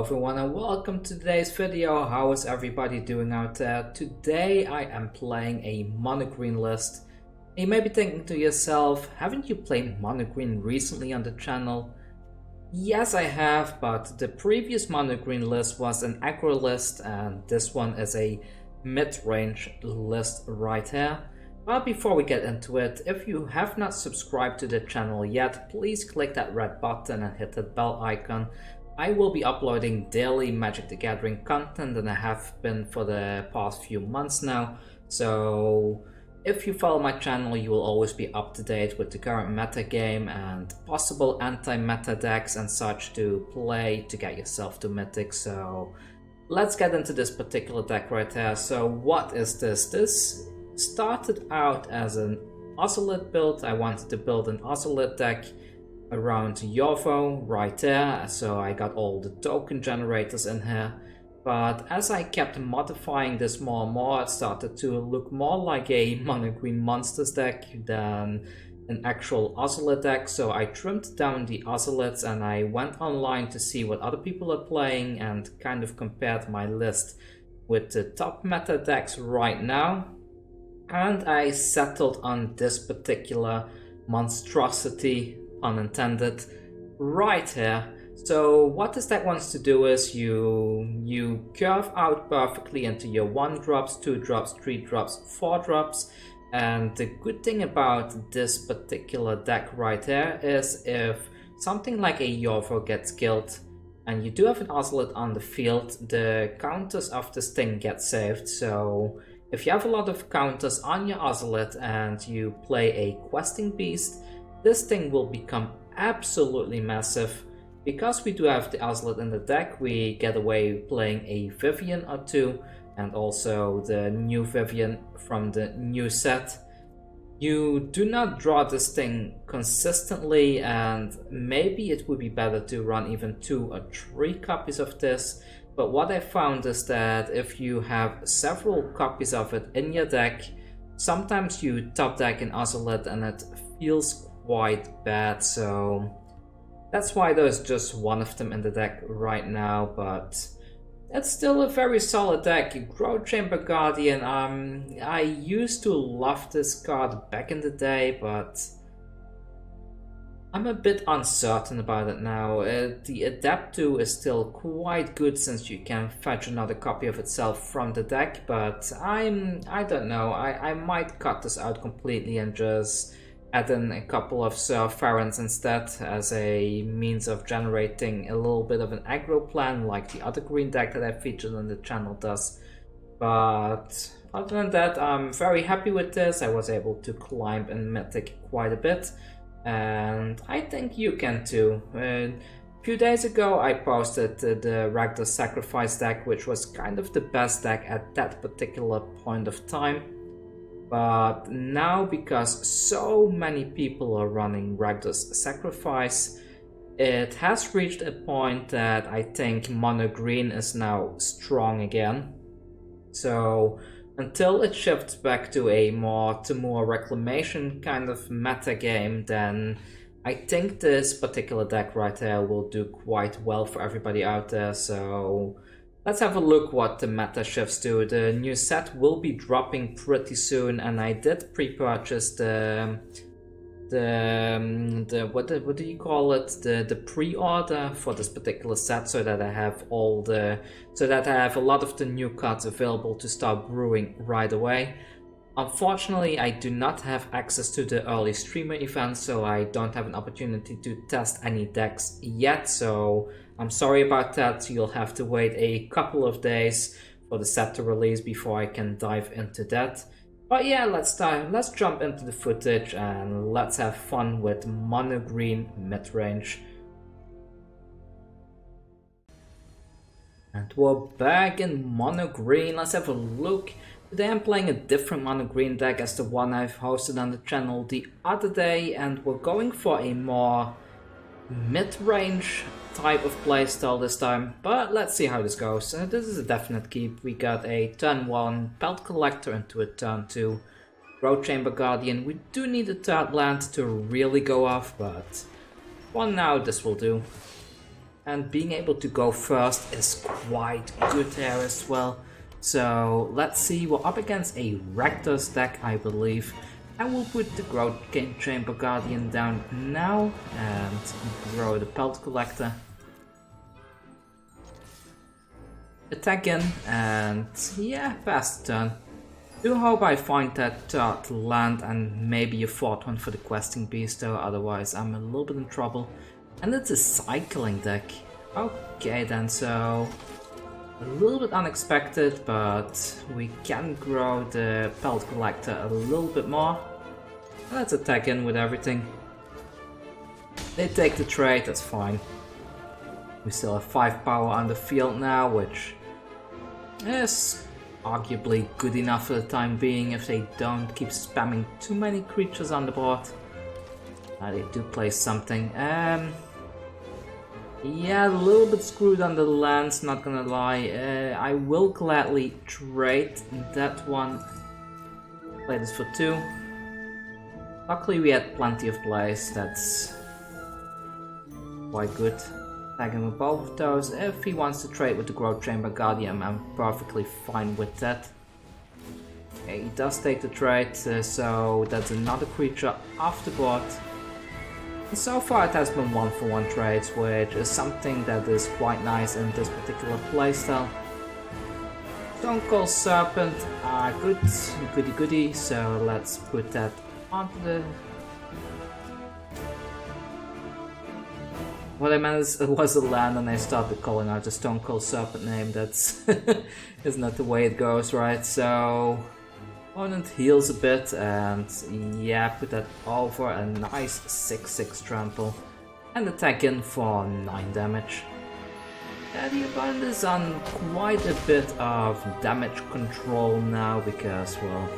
everyone and welcome to today's video. How is everybody doing out there? Today I am playing a mono green list. And you may be thinking to yourself, haven't you played mono green recently on the channel? Yes, I have, but the previous mono green list was an aggro list and this one is a mid-range list right here. But before we get into it, if you have not subscribed to the channel yet, please click that red button and hit the bell icon. I will be uploading daily Magic the Gathering content and I have been for the past few months now. So if you follow my channel, you will always be up to date with the current meta game and possible anti-meta decks and such to play to get yourself to Mythic. So let's get into this particular deck right here. So what is this? This started out as an Ozolith build. I wanted to build an Ozolith deck around Yorvo right there, so I got all the token generators in here. But as I kept modifying this more and more, it started to look more like a mono green monsters deck than an actual Ozolith deck. So I trimmed down the Ozoliths and I went online to see what other people are playing and kind of compared my list with the top meta decks right now. And I settled on this particular monstrosity, unintended, right here. So what this deck wants to do is you curve out perfectly into your 1 drops, 2 drops, 3 drops, 4 drops. And the good thing about this particular deck right here is if something like a Yorvo gets killed and you do have an Ozolith on the field, the counters of this thing get saved. So if you have a lot of counters on your Ozolith and you play a questing beast, this thing will become absolutely massive. Because we do have the Ozolith in the deck, we get away playing a Vivien or two, and also the new Vivien from the new set. You do not draw this thing consistently, and maybe it would be better to run even 2 or 3 copies of this. But what I found is that if you have several copies of it in your deck, sometimes you top deck an Ozolith and it feels quite bad. So that's why there's just one of them in the deck right now, but it's still a very solid deck. Growth Chamber Guardian, I used to love this card back in the day, but I'm a bit uncertain about it now. The Adapt to is still quite good since you can fetch another copy of itself from the deck, but I don't know, I might cut this out completely and just add in a couple of Sir Farons instead as a means of generating a little bit of an aggro plan like the other green deck that I featured on the channel does. But other than that, I'm very happy with this. I was able to climb in Mythic quite a bit, and I think you can too. A few days ago I posted the Rakdos Sacrifice deck, which was kind of the best deck at that particular point of time. But now, because so many people are running Rakdos Sacrifice, it has reached a point that I think mono green is now strong again. So until it shifts back to a more Temur Reclamation kind of meta game, then I think this particular deck right here will do quite well for everybody out there. So let's have a look what the meta shifts to. The new set will be dropping pretty soon, and I did pre-purchase the what do you call it? The pre-order for this particular set, so that I have a lot of the new cards available to start brewing right away. Unfortunately, I do not have access to the early streamer event, so I don't have an opportunity to test any decks yet. So I'm sorry about that. You'll have to wait a couple of days for the set to release before I can dive into that. But yeah, let's jump into the footage and let's have fun with mono green mid-range. And we're back in mono green. Let's have a look. Today I'm playing a different mono green deck as the one I've hosted on the channel the other day, and we're going for a more mid-range type of playstyle this time, but let's see how this goes. This is a definite keep. We got a turn 1 Pelt Collector into a turn 2 Growth Chamber Guardian. We do need a third land to really go off, but for now this will do. And being able to go first is quite good there as well. So let's see, we're up against a Rakdos deck, I believe. I will put the Growth Chamber Guardian down now and grow the Pelt Collector. Attack in and yeah, pass the turn. Do hope I find that third land and maybe a fourth one for the Questing Beast though, otherwise I'm a little bit in trouble. And it's a cycling deck. Okay then, so a little bit unexpected, but we can grow the Pelt Collector a little bit more. Let's attack in with everything. They take the trade, that's fine. We still have 5 power on the field now, which is arguably good enough for the time being if they don't keep spamming too many creatures on the board. They do play something. Yeah, a little bit screwed on the lands, not gonna lie. I will gladly trade that one. Play this for 2. Luckily we had plenty of plays, that's quite good. Tag him with both of those. If he wants to trade with the Growth Chamber Guardian, I'm perfectly fine with that. Okay, he does take the trade, so that's another creature off the board. And so far it has been 1-for-1 trades, which is something that is quite nice in this particular playstyle. Stonecoil Serpent, good, goody goody, so let's put that onto the... What I meant is, it was a land and I started calling out the Stonecoil Serpent name. That's is not the way it goes, right? So opponent heals a bit and yeah, put that over a nice 6/6 trample and attack in for 9 damage. Yeah, the opponent is on quite a bit of damage control now because, well,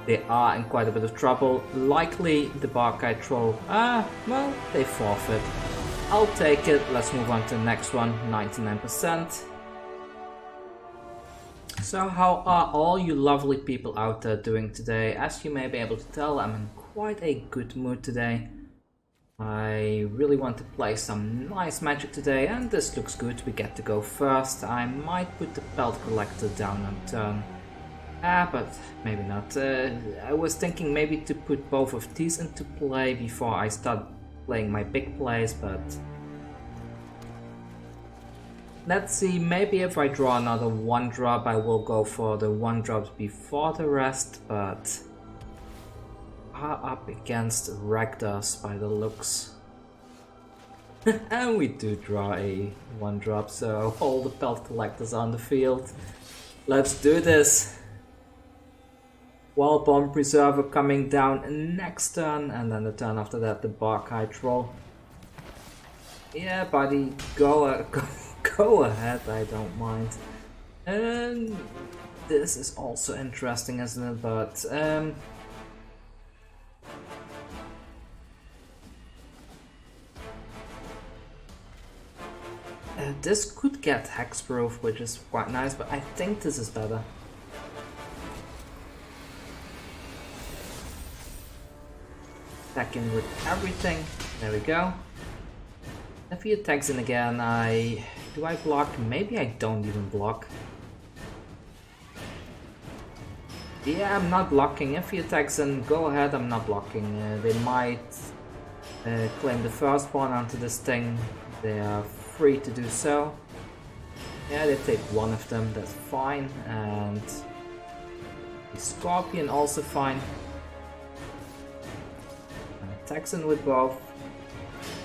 they are in quite a bit of trouble. Likely the Barkhide Troll, well, they forfeit. I'll take it. Let's move on to the next one, 99%. So how are all you lovely people out there doing today? As you may be able to tell, I'm in quite a good mood today. I really want to play some nice Magic today and this looks good. We get to go first. I might put the Pelt Collector down on turn. But maybe not. I was thinking maybe to put both of these into play before I start playing my big plays, but let's see, maybe if I draw another 1-drop I will go for the 1-drops before the rest, but are up against Rakdos by the looks. And we do draw a 1-drop, so all the Pelt Collectors on the field. Let's do this! Wildborn Preserver coming down next turn, and then the turn after that the Barkhide Troll. Yeah, buddy, go ahead, I don't mind. And this is also interesting, isn't it? But this could get hexproof, which is quite nice, but I think this is better. Attacking with everything. There we go. If he attacks in again, do I block? Maybe I don't even block. Yeah, I'm not blocking. If he attacks in, go ahead, I'm not blocking. They might claim the firstborn onto this thing. They are free to do so. Yeah, they take one of them, that's fine. And the Scorpion also fine. Attacks in with both.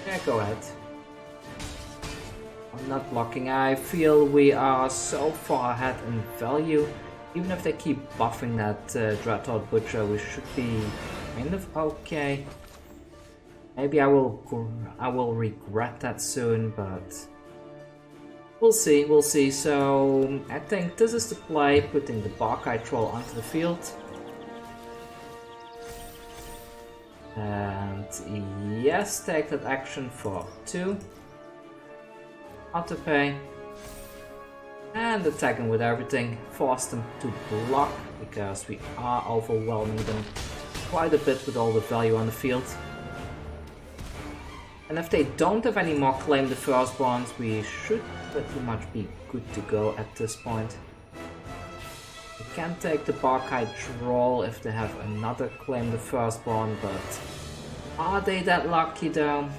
Yeah, go ahead. I'm not blocking. I feel we are so far ahead in value. Even if they keep buffing that Dreadhorde Butcher, we should be kind of okay. Maybe I will regret that soon, but we'll see, we'll see. So I think this is the play, putting the Barkhide Troll onto the field. And yes, take that action for 2. Autopay. And attacking with everything. Force them to block, because we are overwhelming them quite a bit with all the value on the field. And if they don't have any more claim the firstborns, we should pretty much be good to go at this point. We can take the Barkhide Troll if they have another claim the firstborn, but are they that lucky though?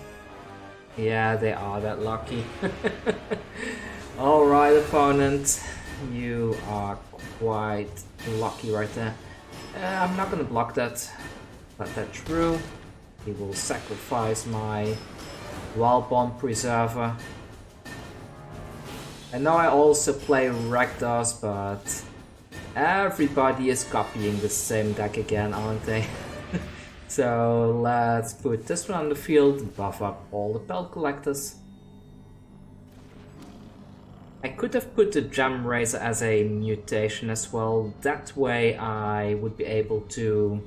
Yeah, they are that lucky. Alright, opponent, you are quite lucky right there. I'm not gonna block that. Let that through. He will sacrifice my Wildborn Preserver. I know I also play Rakdos, but everybody is copying the same deck again, aren't they? So let's put this one on the field and buff up all the Pelt Collectors. I could have put the Gemrazer as a mutation as well. That way I would be able to...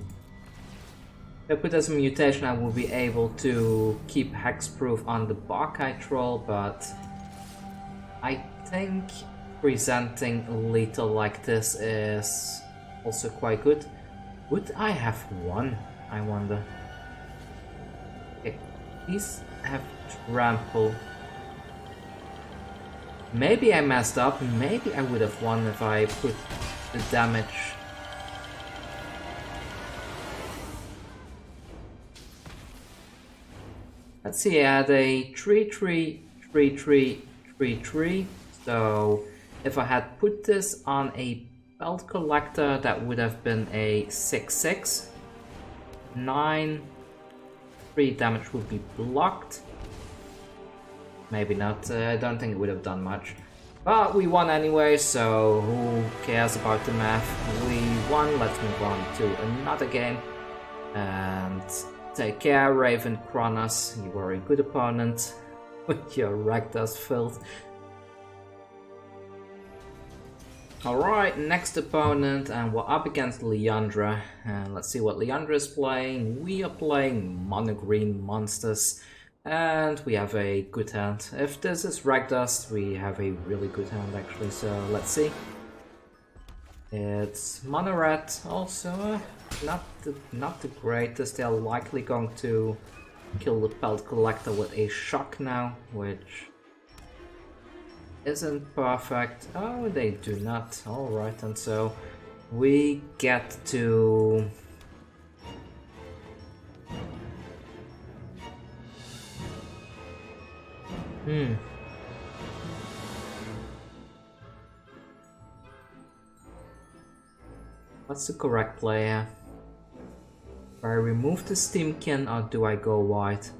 If I put as a mutation, I will be able to keep hexproof on the Barkhide Troll, but I think presenting lethal like this is also quite good. Would I have one? I wonder. Okay, these have trample. Maybe I messed up. Maybe I would have won if I put the damage. Let's see, I had a 3-3, 3-3, 3-3. So if I had put this on a Pelt Collector, that would have been a 6-6. 9. 3 damage would be blocked. Maybe not, I don't think it would have done much. But we won anyway, so who cares about the math? We won, let's move on to another game. And take care, Raven Kronos, you were a good opponent with your Rakdos filth. Alright, next opponent, and we're up against Leandra. And let's see what Leandra is playing. We are playing mono green monsters. And we have a good hand. If this is Rakdos, we have a really good hand actually, so let's see. It's mono red, also not the greatest. They're likely going to kill the Pelt Collector with a shock now, which isn't perfect. Oh, they do not. Alright, and so we get to... What's the correct play here? Do I remove the Steamkin or do I go white?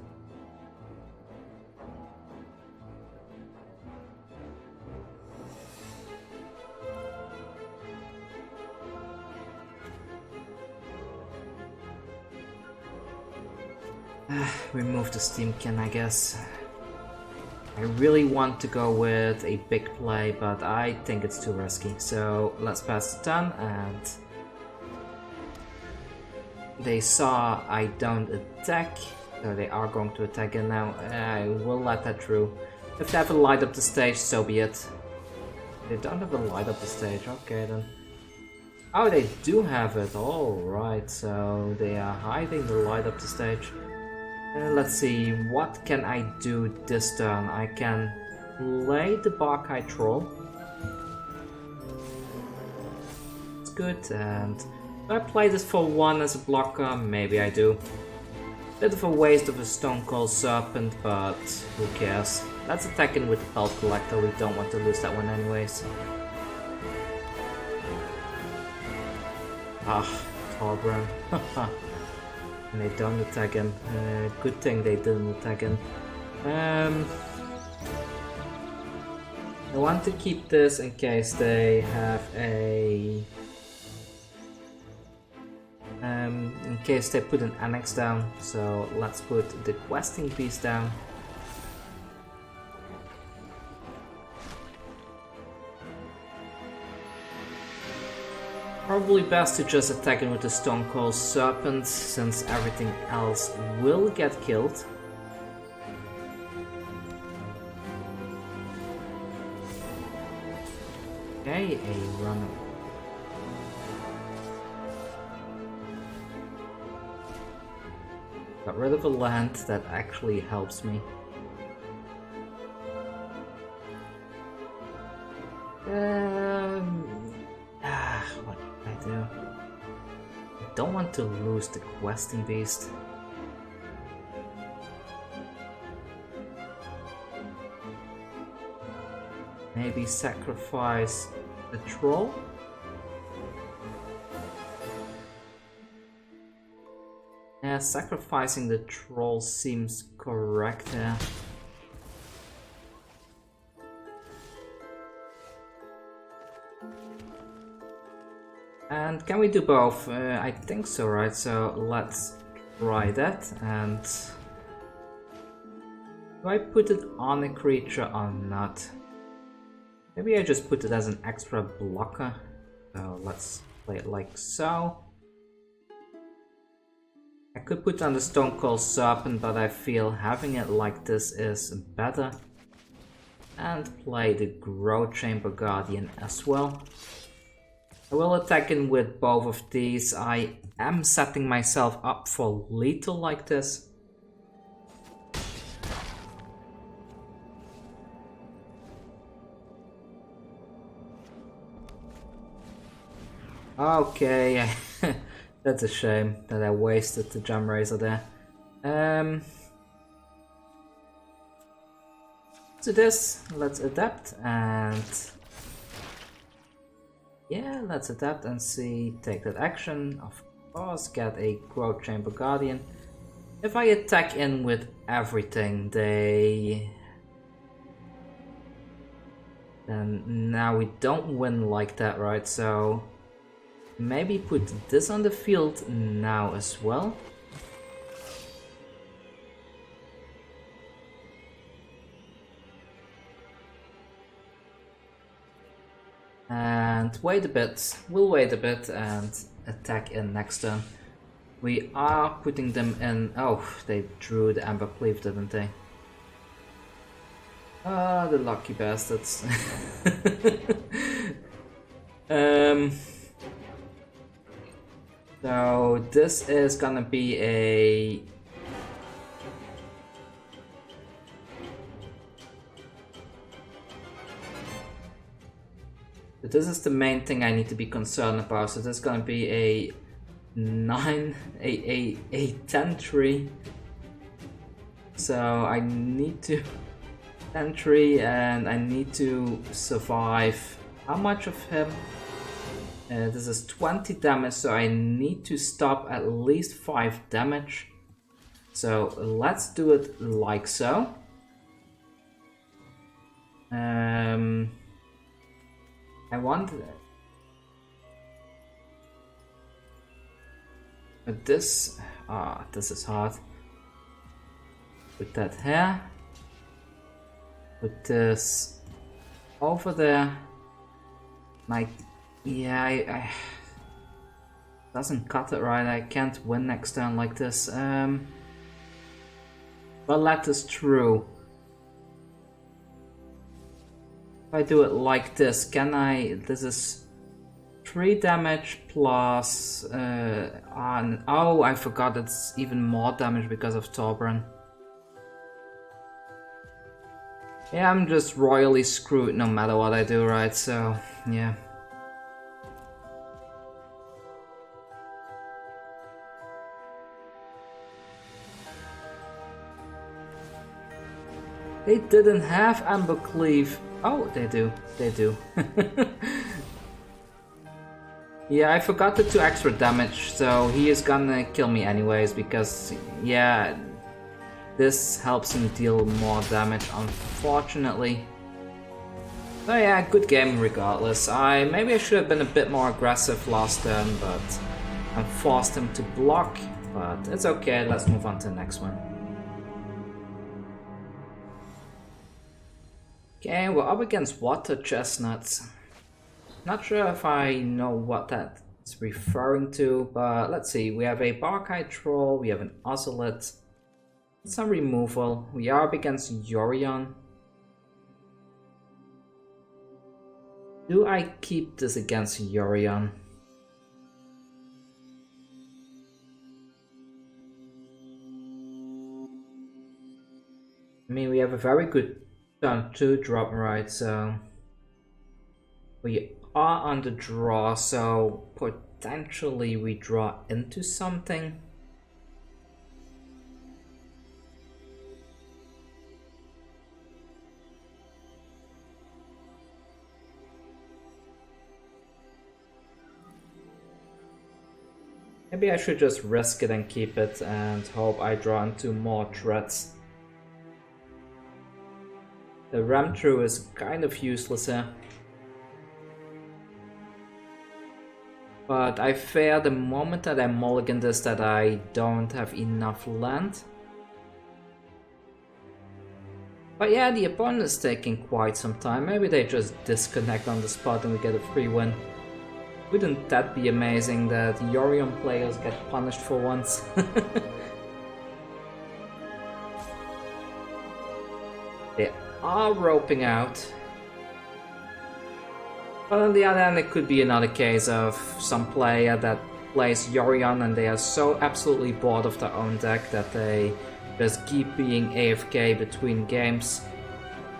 Remove the Steamkin, I guess. I really want to go with a big play, but I think it's too risky. So let's pass the turn, and they saw I don't attack, so they are going to attack again now. I will let that through. If they have a light up the stage, so be it. They don't have a light up the stage, okay then. Oh, they do have it, alright, so they are hiding the light up the stage. Let's see, what can I do this turn? I can play the Barkhide Troll. It's good, and do I play this for 1 as a blocker? Maybe I do. Bit of a waste of a Stonecoil Serpent, but who cares? Let's attack in with the Pelt Collector, we don't want to lose that one anyways. Ah, Torbran. And they don't attack him. Good thing they didn't attack him. I want to keep this in case they have a... in case they put an annex down. So let's put the questing piece down. Probably best to just attack it with the Stonecoil Serpent, since everything else will get killed. Okay, a runner. Got rid of a land that actually helps me. What can I do? I don't want to lose the questing beast. Maybe sacrifice the troll? Yeah, sacrificing the troll seems correct here. And can we do both? I think so, right? So let's try that. And do I put it on a creature or not? Maybe I just put it as an extra blocker. So let's play it like so. I could put on the Stonecoil Serpent, but I feel having it like this is better. And play the Growth Chamber Guardian as well. I will attack in with both of these. I am setting myself up for lethal like this. Okay, that's a shame that I wasted the Gemrazer there. To this, let's adapt and... yeah, let's adapt and see, take that action, of course, get a Growth Chamber Guardian. If I attack in with everything, then now we don't win like that, right? So maybe put this on the field now as well. And wait a bit, we'll wait a bit and attack in next turn. We are putting them in. Oh, they drew the Amber Cleave, didn't they? Ah, the lucky bastards. So this is gonna be a... but this is the main thing I need to be concerned about. So this is gonna be a 10 tree. So I need to 10 tree and I need to survive. How much of him? This is 20 damage, so I need to stop at least 5 damage. So let's do it like so. I want this. This is hard. Put that here. Put this over there. I doesn't cut it right. I can't win next turn like this. But let us through. If I do it like this, can I? This is 3 damage plus. Oh, I forgot it's even more damage because of Torbran. Yeah, I'm just royally screwed no matter what I do, right? So, yeah. They didn't have Amber Cleave. Oh, they do. They do. Yeah, I forgot the 2 extra damage, so he is gonna kill me anyways, because, yeah, this helps him deal more damage, unfortunately. So yeah, good game regardless. Maybe I should have been a bit more aggressive last turn, but I forced him to block, but it's okay, let's move on to the next one. Okay, we're up against Water Chestnuts. Not sure if I know what that is referring to, but let's see. We have a Barkhide Troll, we have an Ozolith, some removal. We are up against Yorion. Do I keep this against Yorion? I mean, we have a very good turn 2 drop, right? So we are on the draw, so potentially we draw into something. Maybe I should just risk it and keep it and hope I draw into more threats. The ram through is kind of useless here. But I fear the moment that I mulligan this that I don't have enough land. But yeah, the opponent is taking quite some time. Maybe they just disconnect on the spot and we get a free win. Wouldn't that be amazing that Yorion players get punished for once? They are roping out. But on the other hand, it could be another case of some player that plays Yorion and they are so absolutely bored of their own deck that they just keep being AFK between games.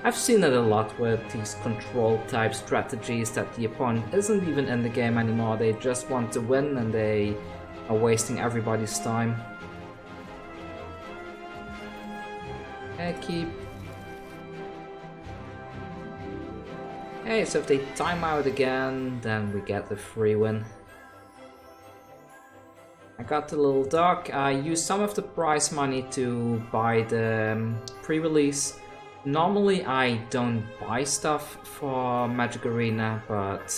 I've seen it a lot with these control type strategies that the opponent isn't even in the game anymore, they just want to win and they are wasting everybody's time. Keep. Okay, so if they time out again, then we get the free win. I got the little dog. I used some of the prize money to buy the pre-release. Normally I don't buy stuff for Magic Arena, but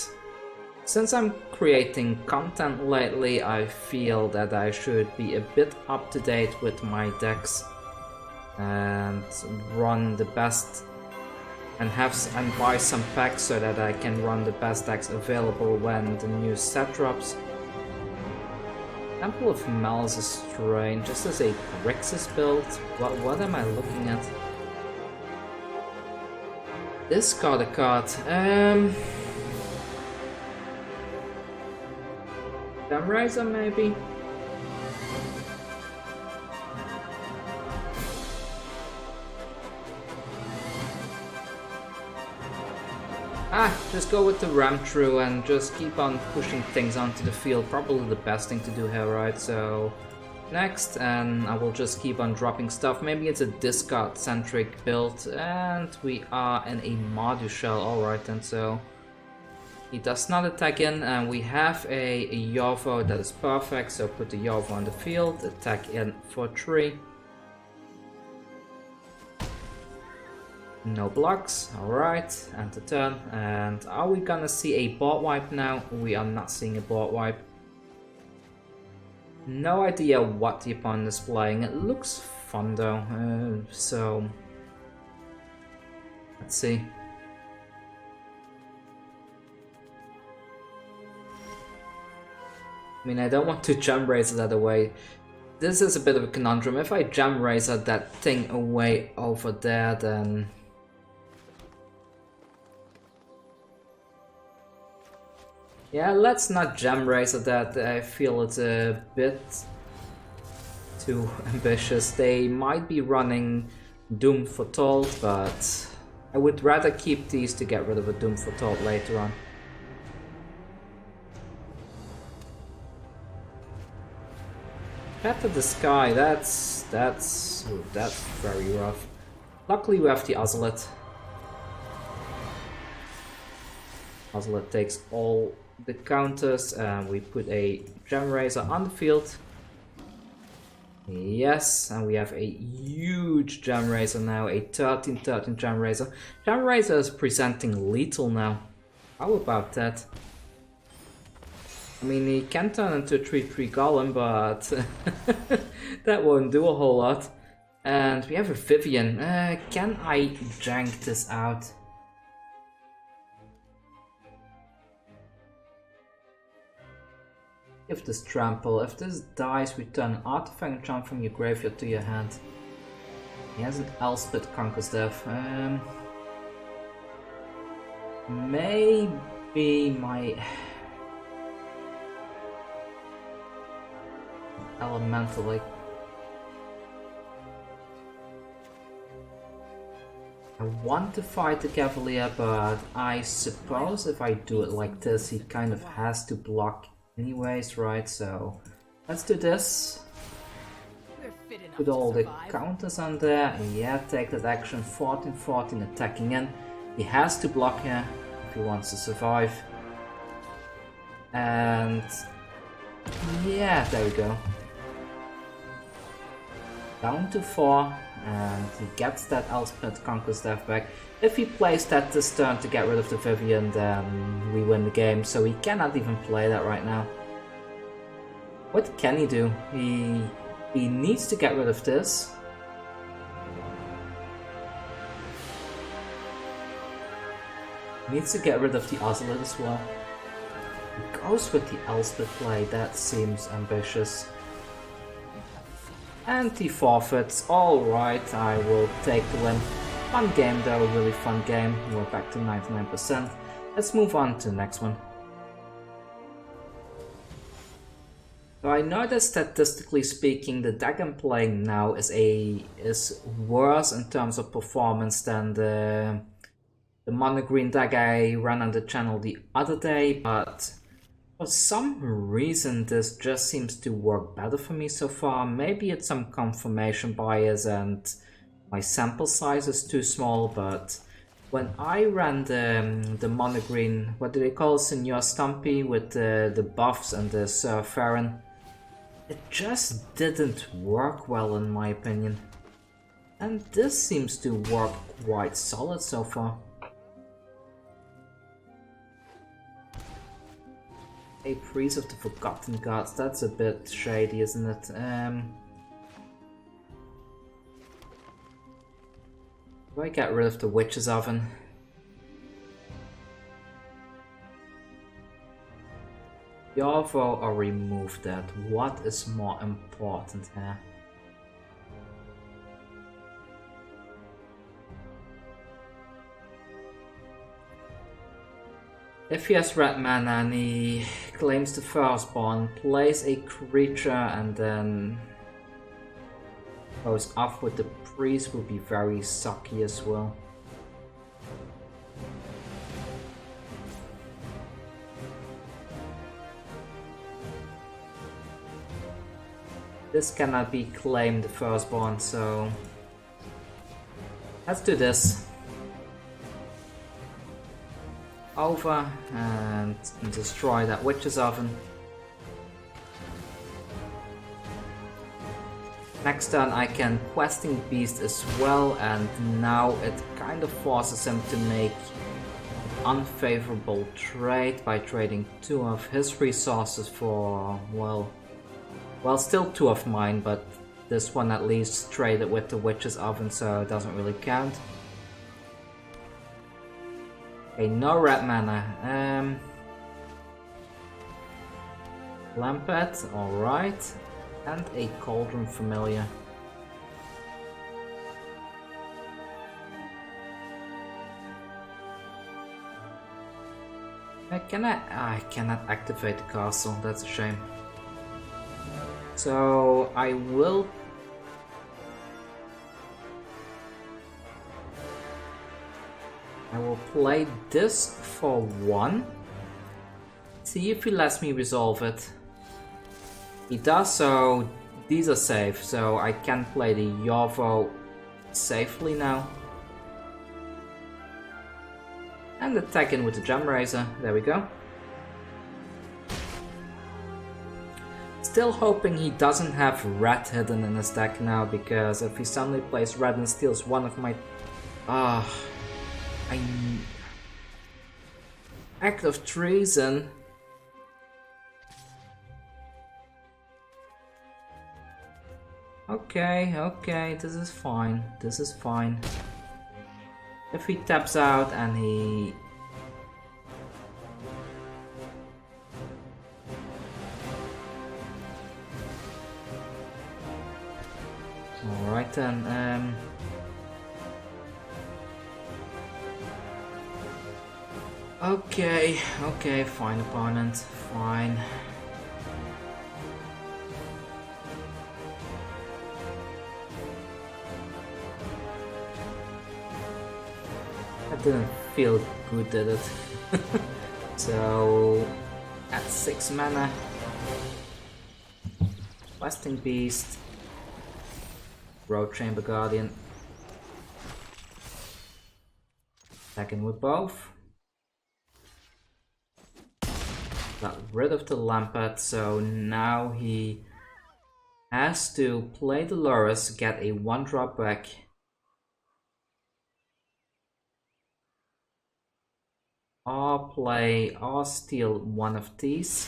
since I'm creating content lately, I feel that I should be a bit up to date with my decks and run the best and buy some packs so that I can run the best decks available when the new set drops. Temple of Malice is strange. This is a Grixis build. What am I looking at? Discard a card. Gemrazer maybe? Just go with the ram through and just keep on pushing things onto the field. Probably the best thing to do here, right? So next, and I will just keep on dropping stuff. Maybe it's a discard centric build, and we are in a Mardu shell. Alright then, so he does not attack in, and we have a Yorvo that is perfect, so put the Yorvo on the field, attack in for 3. No blocks, alright, and the turn. And are we gonna see a board wipe now? We are not seeing a board wipe. No idea what the opponent is playing. It looks fun though, so let's see. I mean, I don't want to Gemrazer that away. This is a bit of a conundrum. If I Gemrazer that thing away over there, then yeah, let's not Gemrazer that. I feel it's a bit too ambitious. They might be running Doom Foretold, but I would rather keep these to get rid of a Doom Foretold later on. Path of the Sky, that's very rough. Luckily we have the Ozolith. Ozolith takes all the counters, and we put a Gemrazer on the field. Yes, and we have a huge Gemrazer now, a 13-13 Gemrazer. Gemrazer is presenting lethal now. How about that? I mean, he can turn into a 3-3 Golem, but that won't do a whole lot. And we have a Vivien. Can I jank this out? If this trample, if this dies, return an artifact and charm from your graveyard to your hand. He has an Elspeth Conquers Death. Maybe my elemental, like I want to fight the Cavalier, but I suppose if I do it like this, he kind of has to block anyways, right? So let's do this. Put all the counters on there, and yeah, take that action. 14-14 attacking in. He has to block here if he wants to survive. And yeah, there we go. Down to 4, and he gets that Elspeth Conquers Death back. If he plays that this turn to get rid of the Vivien, then we win the game, so he cannot even play that right now. What can he do? He needs to get rid of this. Needs to get rid of the Ozolith as well. He goes with the Elspeth play, that seems ambitious. And he forfeits. Alright, I will take the win. Fun game though, really fun game. We're back to 99%. Let's move on to the next one. So I know that statistically speaking, the deck I'm playing now is worse in terms of performance than the mono green deck I ran on the channel the other day, but for some reason this just seems to work better for me so far. Maybe it's some confirmation bias and my sample size is too small, but when I ran the mono green, what do they call it, Senior Stompy, with the buffs and the Sir Farron, it just didn't work well in my opinion. And this seems to work quite solid so far. A Priest of the Forgotten Gods, that's a bit shady, isn't it? Do I get rid of the Witch's Oven? Yorvo or remove that? What is more important here? If he has red mana and he claims the firstborn, plays a creature and then goes off with the priest, will be very sucky as well. This cannot be claimed the firstborn, so let's do this. Over and destroy that Witch's Oven. Next turn I can Questing Beast as well, and now it kind of forces him to make an unfavorable trade by trading 2 of his resources for, well, still 2 of mine, but this one at least traded with the Witch's Oven, so it doesn't really count. Okay, no red mana. Lampet, alright. And a Cauldron Familiar. I cannot activate the castle, that's a shame. So I will play this for 1. See if he lets me resolve it. He does, so these are safe, so I can play the Yorvo safely now. And attack in with the Gemrazer, there we go. Still hoping he doesn't have red hidden in his deck now, because if he suddenly plays red and steals one of my... Act of treason. Okay, this is fine. This is fine. If he taps out and he... Alright then, Okay, fine opponent, fine. I didn't feel good, did it? So, at 6 mana, Questing Beast, Road Chamber Guardian, attacking with both. Got rid of the Lampad, so now he has to play the Lurrus, get a 1-drop back. Or steal one of these.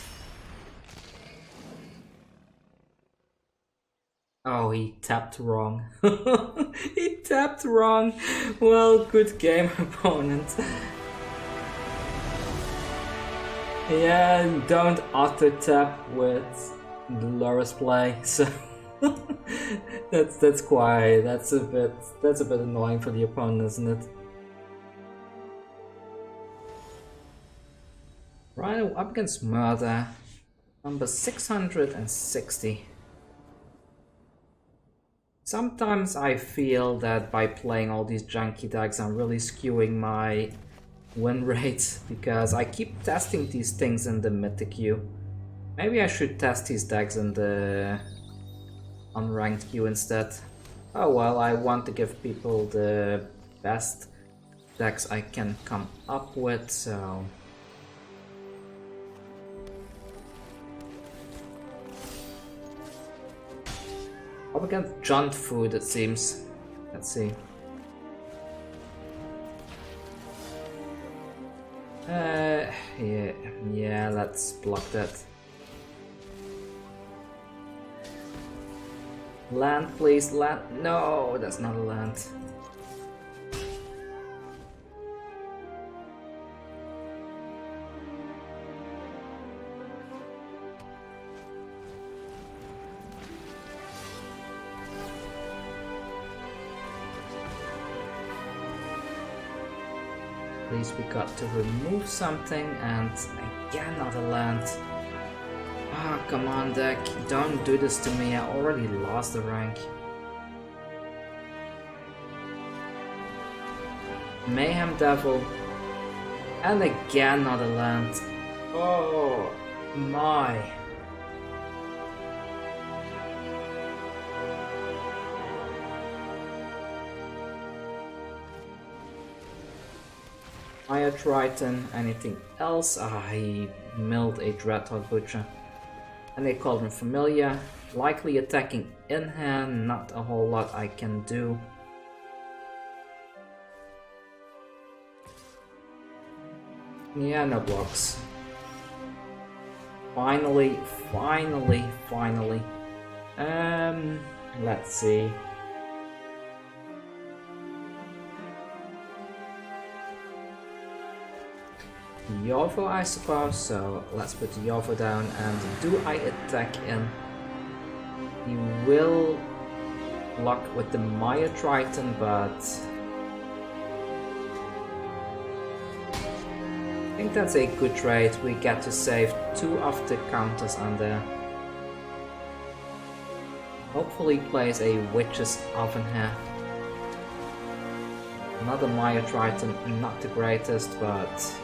Oh, he tapped wrong. He tapped wrong. Well, good game, opponent. Yeah, don't auto tap with the Lurrus play. So that's a bit annoying for the opponent, isn't it? Rhino up against Murder, number 660. Sometimes I feel that by playing all these junky decks I'm really skewing my win rate, because I keep testing these things in the mythic queue. Maybe I should test these decks in the unranked queue instead. Oh well, I want to give people the best decks I can come up with, so... Up against junk food, it seems. Let's see. Yeah, let's block that. Land, please, land. No, that's not a land. We got to remove something, and again not a land. Ah, come on deck, don't do this to me, I already lost the rank. Mayhem Devil, and again not a land. Oh my. Fire Triton, anything else? Ah, he milled a Dreadhawk Butcher. And they called him Familiar. Likely attacking in hand, not a whole lot I can do. Yeah, no blocks. Finally. Let's see. Yorvo, I suppose, so let's put the Yorvo down, and do I attack in? He will block with the Maya Triton, but I think that's a good trade. We get to save 2 of the counters on there. Hopefully plays a Witch's Oven here. Another Maya Triton, not the greatest, but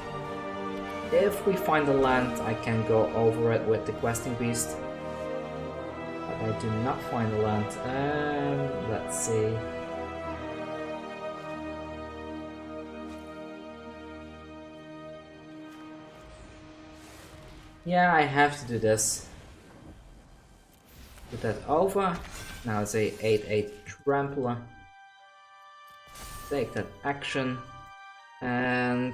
if we find a land, I can go over it with the Questing Beast. But I do not find a land. Let's see. Yeah, I have to do this. Put that over. Now it's a 8/8 Trampler. Take that action. And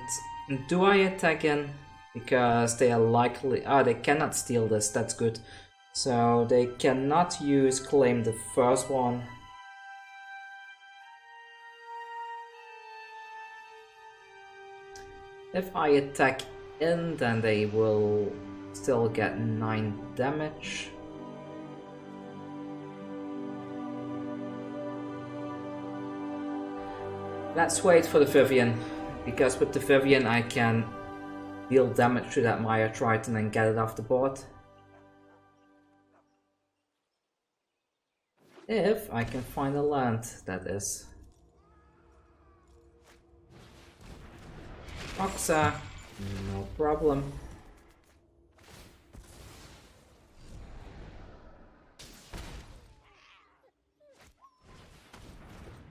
do I attack in? Because they are likely... Ah, they cannot steal this, that's good. So they cannot use claim the first one. If I attack in, then they will still get 9 damage. Let's wait for the Vivien, because with the Vivien I can deal damage to that Maya Triton and get it off the board. If I can find a land, that is. Oxa, no problem.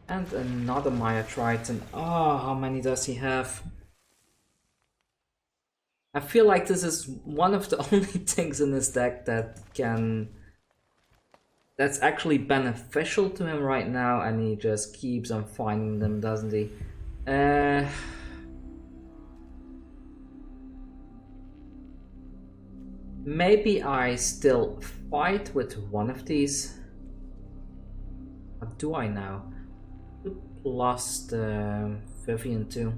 And another Maya Triton. Oh, how many does he have? I feel like this is one of the only things in this deck that's actually beneficial to him right now, and he just keeps on finding them, doesn't he? Maybe I still fight with one of these. What do I now? Plus the Vivien too.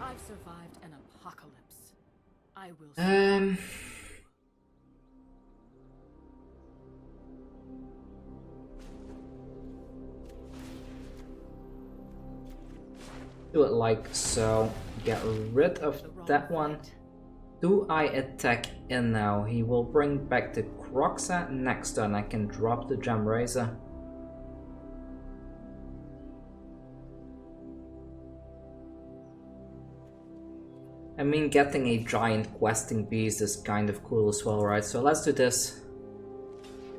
I've survived an apocalypse. I will. Do it like so. Get rid of that one. Do I attack in now? He will bring back the Kroxa. Next turn I can drop the Gemrazer. I mean, getting a giant questing beast is kind of cool as well, right? So let's do this.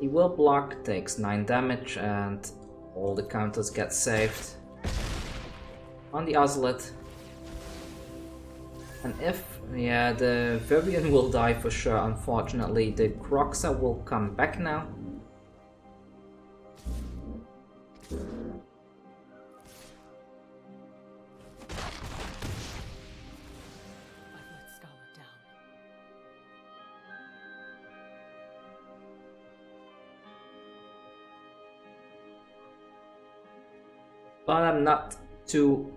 He will block, takes 9 damage, and all the counters get saved. On the Ozolith. And if, yeah, the Vivien will die for sure, unfortunately. The Kroxa will come back now. But I'm not too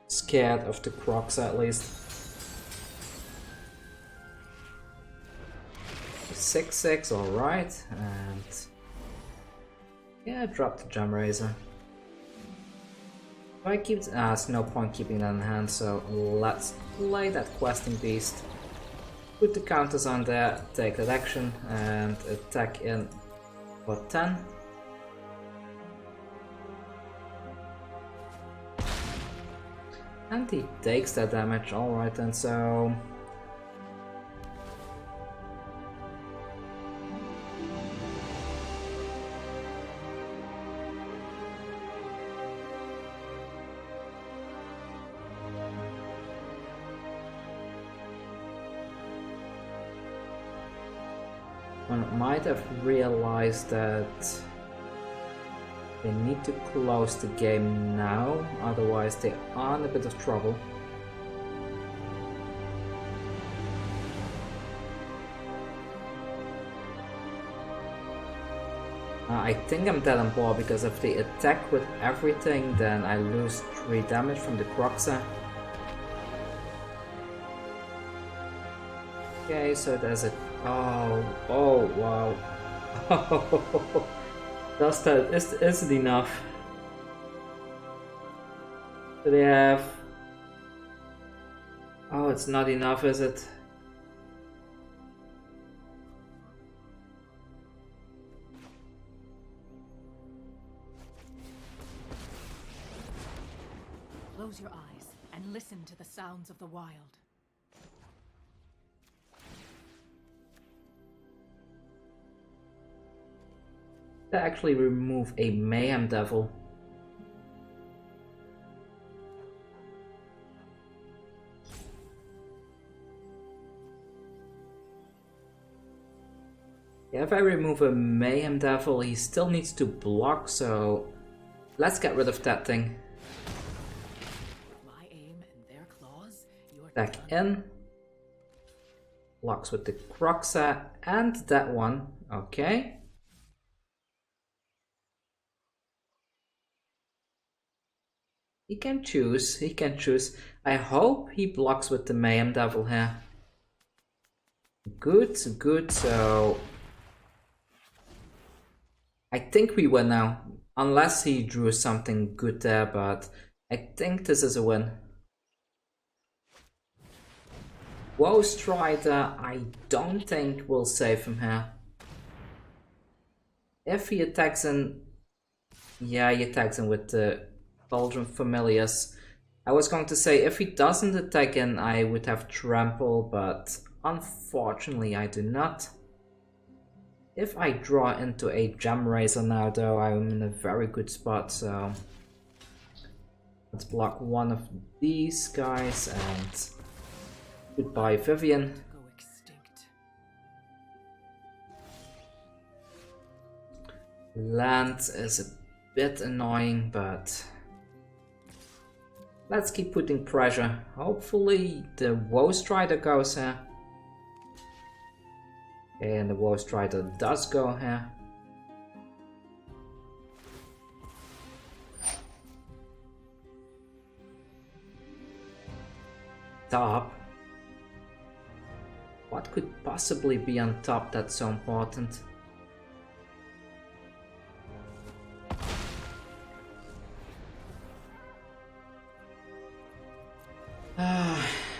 scared of the Kroxa at least. 6/6, alright, and yeah, drop the Gemrazer. I keep there's no point keeping that in hand, so let's play that questing beast. Put the counters on there, take that action, and attack in for 10. And he takes that damage, alright then, so... One might have realized that they need to close the game now, otherwise they are in a bit of trouble. I think I'm dead on board, because if they attack with everything, then I lose 3 damage from the Kroxa. Okay, so there's a... Oh, wow. Is it enough? Do they have... Oh, it's not enough, is it? Close your eyes and listen to the sounds of the wild. To actually remove a Mayhem Devil. Yeah, if I remove a Mayhem Devil, he still needs to block, so let's get rid of that thing. My aim and their claws, Back in. Blocks with the Kroxa and that one. Okay. He can choose, he can choose. I hope he blocks with the Mayhem Devil here. Good, good, so... I think we win now. Unless he drew something good there, but I think this is a win. Woe Strider, I don't think will save him here. If he attacks in... Yeah, he attacks in with the Cauldron Familiars. I was going to say, if he doesn't attack in, I would have Trample, but unfortunately I do not. If I draw into a Gemrazer now, though, I'm in a very good spot, so... Let's block one of these guys, and... Goodbye, Vivien. Go extinct. Land is a bit annoying, but... Let's keep putting pressure. Hopefully the Woe Strider goes here. And the Woe Strider does go here. Top. What could possibly be on top that's so important?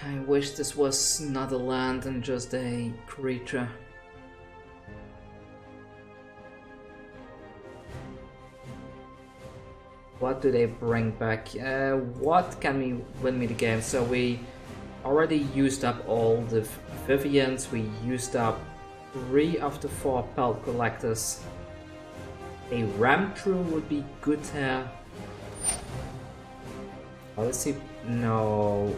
I wish this was not a land and just a creature. What do they bring back? What can win me the game? So we already used up all the Viviens. We used up 3 of the 4 Pelt Collectors. A Ramtrue would be good here. Oh, let's see. No.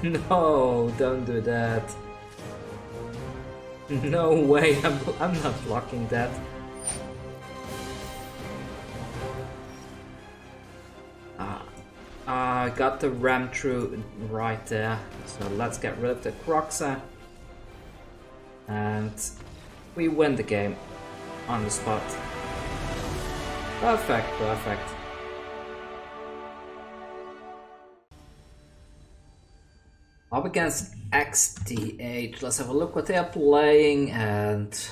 No, don't do that. No way, I'm not blocking that. I got the Ramtrue right there. So let's get rid of the Croxa. And we win the game on the spot. Perfect, perfect. Up against XDH. Let's have a look what they are playing, and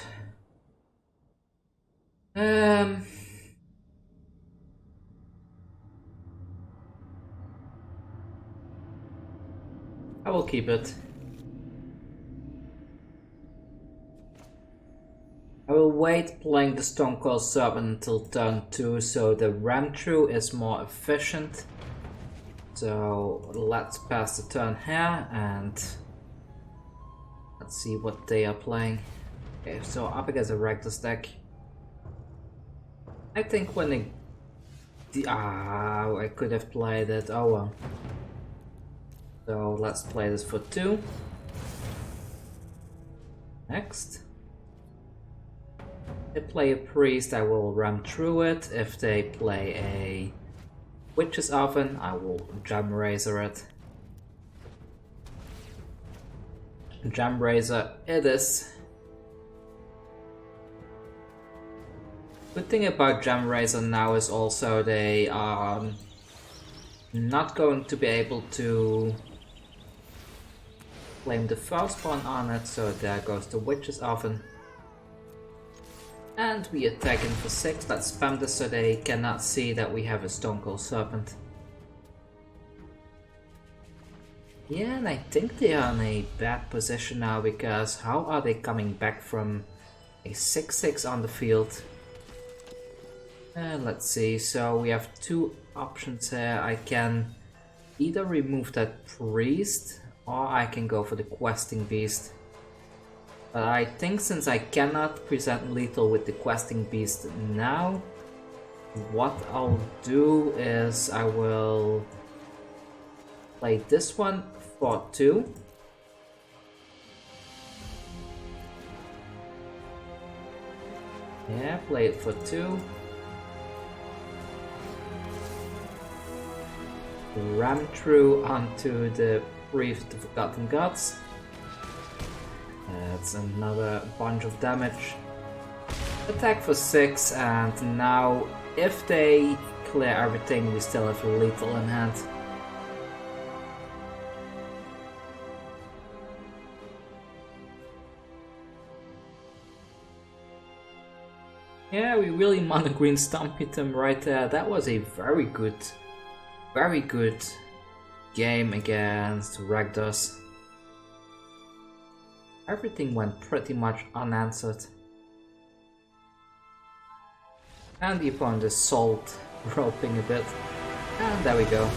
I will keep it. I will wait playing the Stonecoil Serpent until turn 2, so the Ramtrue is more efficient. So let's pass the turn here and let's see what they are playing. Okay, so up against a Reckless deck. I think when they... I could have played it, oh well. So let's play this for 2. Next. If they play a Priest, I will ram through it. If they play a Witch's Oven, I will Gemrazer it. Gemrazer it is. Good thing about Gemrazer now is also they are not going to be able to claim the first one on it, so there goes the Witch's Oven. And we attack him for 6, let's spam this so they cannot see that we have a Stonecoil Serpent. Yeah, and I think they are in a bad position now, because how are they coming back from a 6/6 on the field? Let's see, so we have 2 options here. I can either remove that Priest, or I can go for the Questing Beast. But I think since I cannot present lethal with the Questing Beast now, what I'll do is I will play this one for 2. Yeah, play it for 2. Ram through onto the Brief of the Forgotten Gods. That's another bunch of damage. Attack for 6, and now if they clear everything, we still have lethal in hand. Yeah, we really mono green Stompy them right there. That was a very good game against Rakdos. Everything went pretty much unanswered. And the opponent is salt roping a bit. And there we go.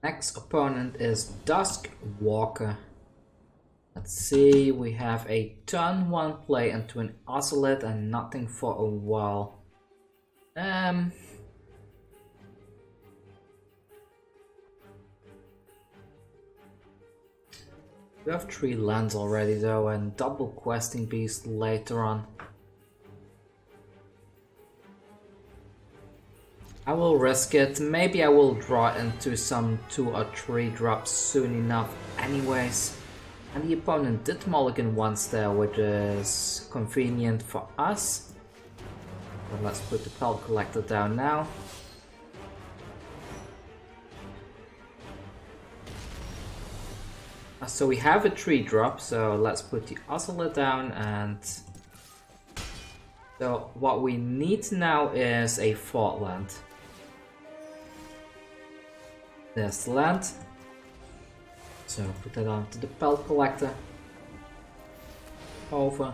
Next opponent is Dusk Walker. Let's see, we have a turn 1 play into an Ozolith and nothing for a while. We have 3 lands already though, and double questing beast later on. I will risk it. Maybe I will draw into some 2 or 3 drops soon enough anyways. And the opponent did mulligan once there, which is convenient for us. But let's put the Pelt Collector down now. So we have a 3-drop, so let's put the Ozolith down, and so what we need now is a 4th land. There's the land. So put that onto the Pelt Collector. Over.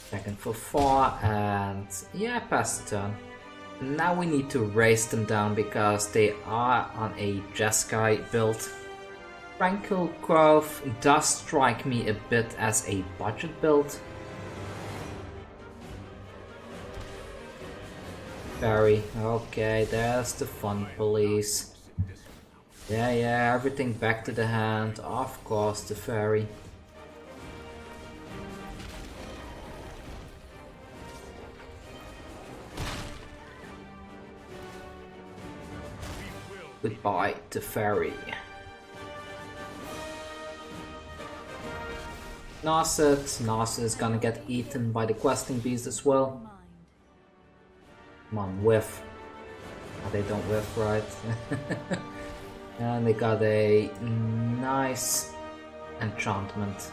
Second for 4, and yeah, pass the turn. Now we need to race them down because they are on a Jeskai build. Tranquil Grove does strike me a bit as a budget build. Fairy, okay, there's the fun police. Yeah, everything back to the hand, of course the fairy. Goodbye to fairy. Narset is gonna get eaten by the questing beast as well. Come on, whiff. Oh, they don't whiff, right? And they got a nice enchantment.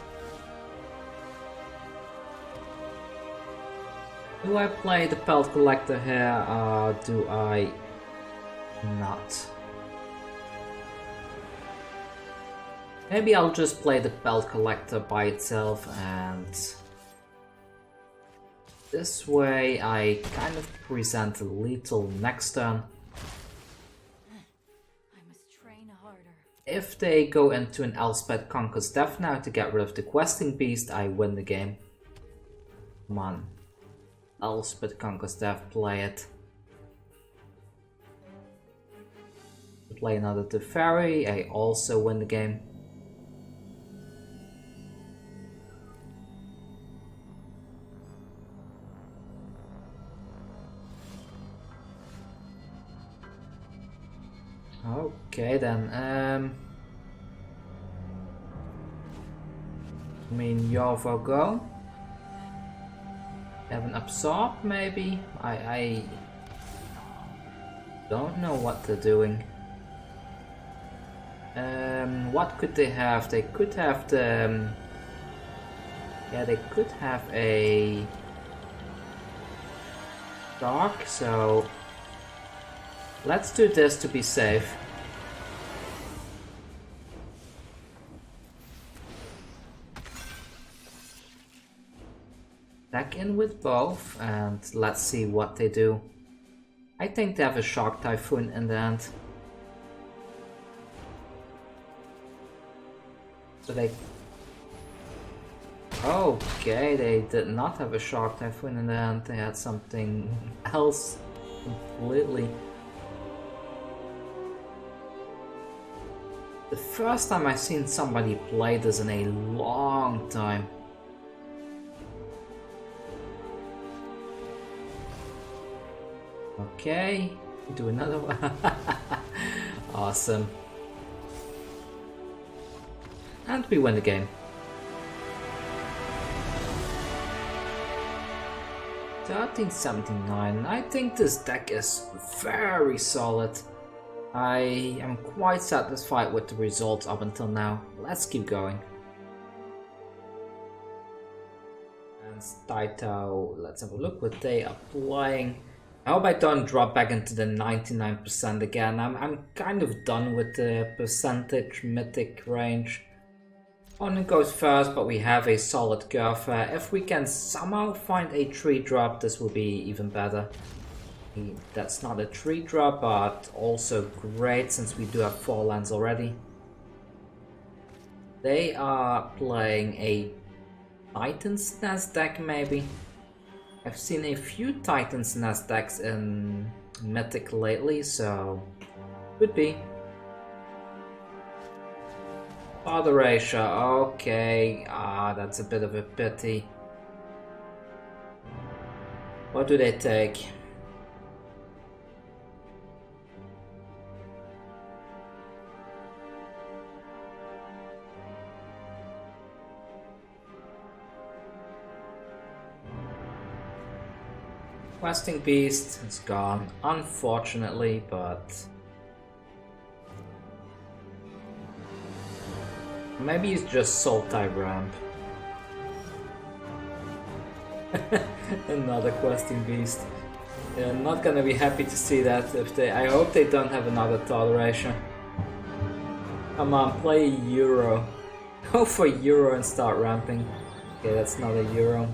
Do I play the Pelt Collector here or do I not? Maybe I'll just play the Pelt Collector by itself, and this way I kind of present a lethal next turn. I must train harder. If they go into an Elspeth Conquers Death now to get rid of the questing beast, I win the game. Come on. Elspeth Conquers Death, play it. Play another Teferi, I also win the game. Okay then, I mean Yorvo go. Have an absorb maybe? I don't know what they're doing. What could they have? They could have the yeah, they could have a dark, so let's do this to be safe. Back in with both, and let's see what they do. I think they have a Shark Typhoon in the end. So they... Okay, they did not have a Shark Typhoon in the end, they had something else completely. The first time I've seen somebody play this in a long time. Okay, do another one. Awesome. And we win the game. 1379. I think this deck is very solid. I am quite satisfied with the results up until now. Let's keep going. And Taito, let's have a look what they are playing. I hope I don't drop back into the 99% again. I'm kind of done with the percentage mythic range. Opponent goes first, but we have a solid Gurfa. If we can somehow find a 3-drop, this will be even better. That's not a 3-drop, but also great since we do have 4 lands already. They are playing a Titan's Nest deck, maybe. I've seen a few Titan's Nest decks in Mythic lately, so could be. Father Asia, okay. That's a bit of a pity. What do they take? Questing Beast is gone, unfortunately, but maybe it's just Sultai Ramp. Another Questing Beast. They're not gonna be happy to see that if they. I hope they don't have another Toleration. Come on, play Euro. Go for Euro and start ramping. Okay, that's not a Euro.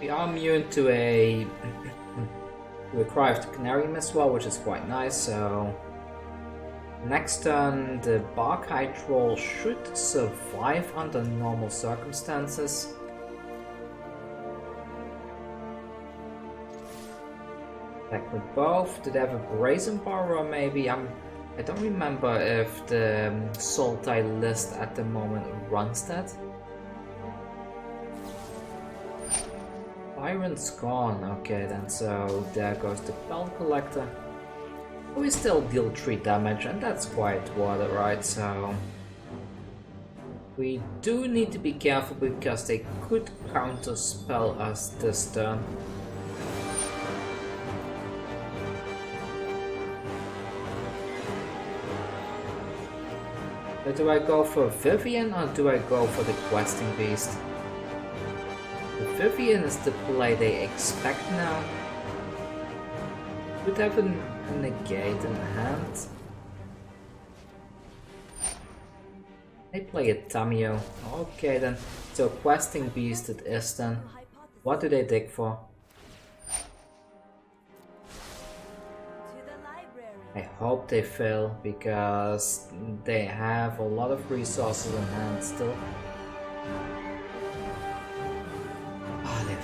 We are immune to a Cry of the Canary as well, which is quite nice, so next turn the Barkhide Troll should survive under normal circumstances. Attack with both. Did they have a Brazen Borrower maybe? I don't remember if the Sultai list at the moment runs that. Iron's gone, okay then, so there goes the Pelt Collector. We still deal 3 damage, and that's quite water, right? So we do need to be careful because they could counter spell us this turn. But do I go for Vivien or do I go for the Questing Beast? Vivien is the play they expect now. Could have a negate in hand. They play a Tamio. Okay then. So Questing Beast it is then. What do they dig for? I hope they fail because they have a lot of resources in hand still.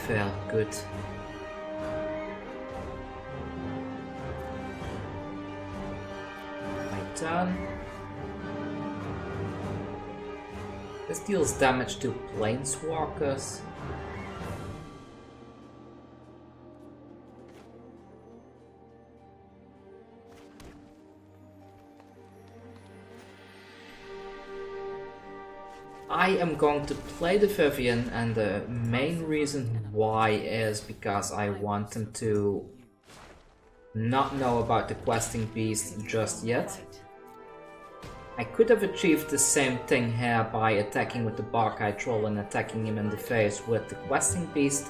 Fail, good. My turn. This deals damage to planeswalkers. I am going to play the Vivien, and the main reason why is because I want them to not know about the Questing Beast just yet. I could have achieved the same thing here by attacking with the Barkhide Troll and attacking him in the face with the Questing Beast,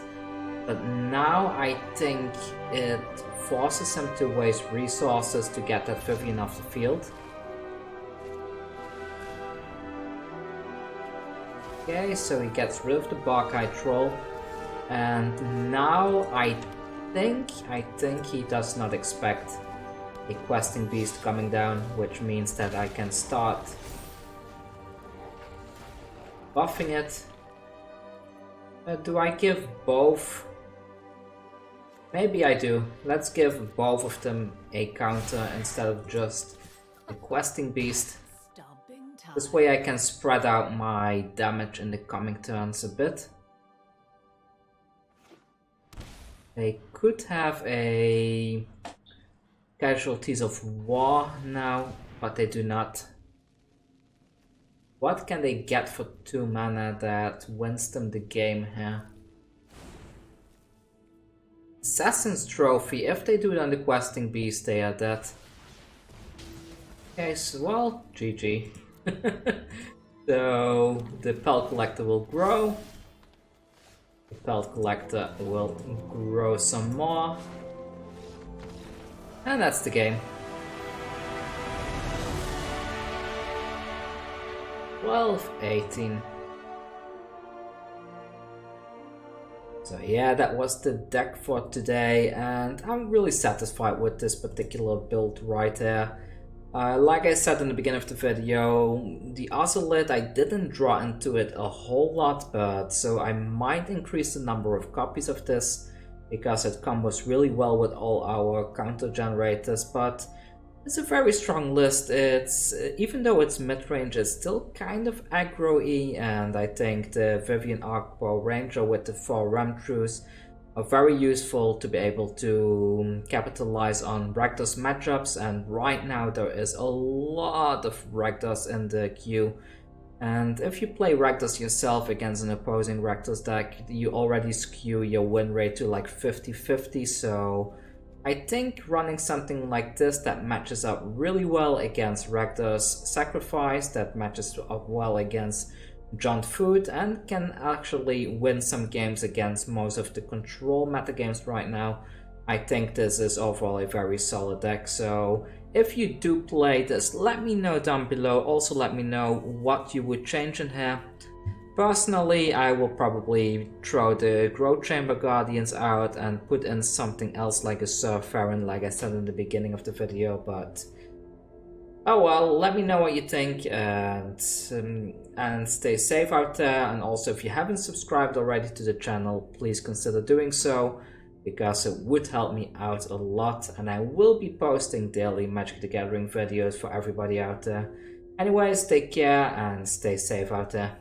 but now I think it forces him to waste resources to get that Vivien off the field. Okay, so he gets rid of the Barkhide Troll, and now I think he does not expect a Questing Beast coming down, which means that I can start buffing it. Do I give both? Maybe I do. Let's give both of them a counter instead of just a Questing Beast. This way I can spread out my damage in the coming turns a bit. They could have a Casualties of War now, but they do not. What can they get for 2 mana that wins them the game here? Assassin's Trophy. If they do it on the Questing Beast, they are dead. Okay, so well, GG. So the Pelt Collector will grow. The Pelt Collector will grow some more. And that's the game. 12, 18. So yeah, that was the deck for today, and I'm really satisfied with this particular build right here. Like I said in the beginning of the video, the Ozolith, I didn't draw into it a whole lot, but so I might increase the number of copies of this, because it combos really well with all our counter generators, but it's a very strong list. It's even though it's mid-range, it's still kind of aggro-y, and I think the Vivien Arkbow Ranger with the 4 Ramtrues are very useful to be able to capitalize on Rakdos matchups, and right now there is a lot of Rakdos in the queue. And if you play Rakdos yourself against an opposing Rakdos deck, you already skew your win rate to like 50-50, so I think running something like this that matches up really well against Rakdos Sacrifice, that matches up well against Jaunt Food, and can actually win some games against most of the control metagames right now, I think this is overall a very solid deck. So if you do play this, let me know down below. Also let me know what you would change in here. Personally, I will probably throw the Growth Chamber Guardians out and put in something else like a Sir Farron, like I said in the beginning of the video, but oh well, let me know what you think, and stay safe out there. And also, if you haven't subscribed already to the channel, please consider doing so, because it would help me out a lot, and I will be posting daily Magic the Gathering videos for everybody out there. Anyways, take care and stay safe out there.